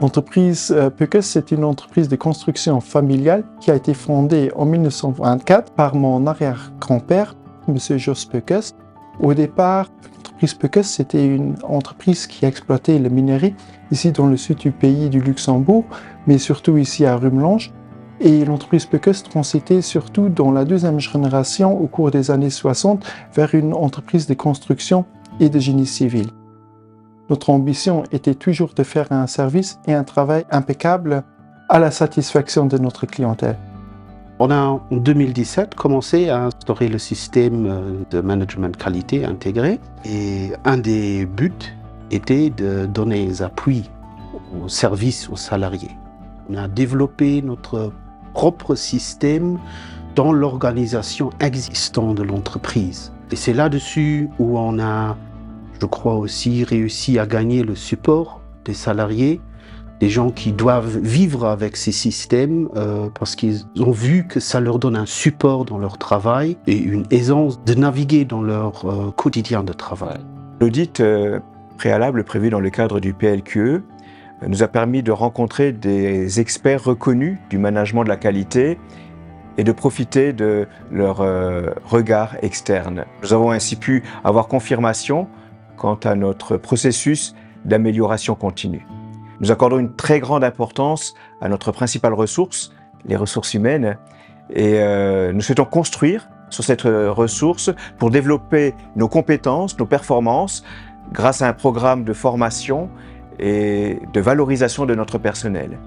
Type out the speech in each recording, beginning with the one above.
L'entreprise Peuckes, c'est une entreprise de construction familiale qui a été fondée en 1924 par mon arrière-grand-père, M. Jos Peuckes. Au départ, l'entreprise Peuckes, c'était une entreprise qui exploitait le minerai ici dans le sud du pays du Luxembourg, mais surtout ici à Rumelange. Et l'entreprise Peuckes transitait surtout dans la deuxième génération au cours des années 60 vers une entreprise de construction et de génie civil. Notre ambition était toujours de faire un service et un travail impeccable à la satisfaction de notre clientèle. On a en 2017 commencé à instaurer le système de management qualité intégré et un des buts était de donner des appuis au service aux salariés. On a développé notre propre système dans l'organisation existante de l'entreprise. Et c'est là-dessus où on a, je crois aussi, réussi à gagner le support des salariés, des gens qui doivent vivre avec ces systèmes parce qu'ils ont vu que ça leur donne un support dans leur travail et une aisance de naviguer dans leur quotidien de travail. L'audit préalable prévu dans le cadre du PLQE nous a permis de rencontrer des experts reconnus du management de la qualité et de profiter de leur regard externe. Nous avons ainsi pu avoir confirmation quant à notre processus d'amélioration continue. Nous accordons une très grande importance à notre principale ressource, les ressources humaines, et nous souhaitons construire sur cette ressource pour développer nos compétences, nos performances, grâce à un programme de formation et de valorisation de notre personnel.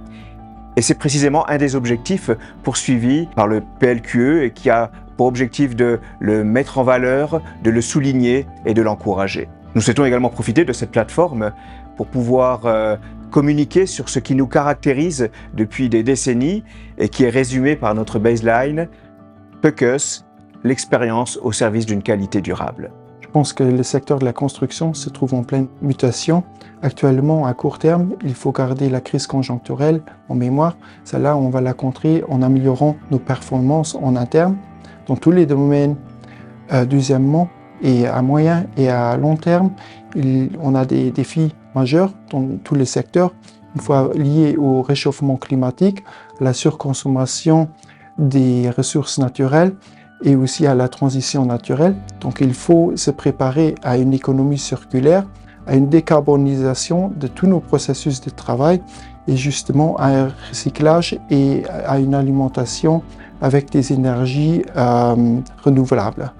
Et c'est précisément un des objectifs poursuivis par le PLQE et qui a pour objectif de le mettre en valeur, de le souligner et de l'encourager. Nous souhaitons également profiter de cette plateforme pour pouvoir communiquer sur ce qui nous caractérise depuis des décennies et qui est résumé par notre baseline Peuckes, l'expérience au service d'une qualité durable. Je pense que le secteur de la construction se trouve en pleine mutation. Actuellement, à court terme, il faut garder la crise conjoncturelle en mémoire. Celle-là, on va la contrer en améliorant nos performances en interne dans tous les domaines. Deuxièmement, et à moyen et à long terme, on a des défis majeurs dans tous les secteurs, une fois liés au réchauffement climatique, à la surconsommation des ressources naturelles et aussi à la transition naturelle. Donc il faut se préparer à une économie circulaire, à une décarbonisation de tous nos processus de travail et justement à un recyclage et à une alimentation avec des énergies renouvelables.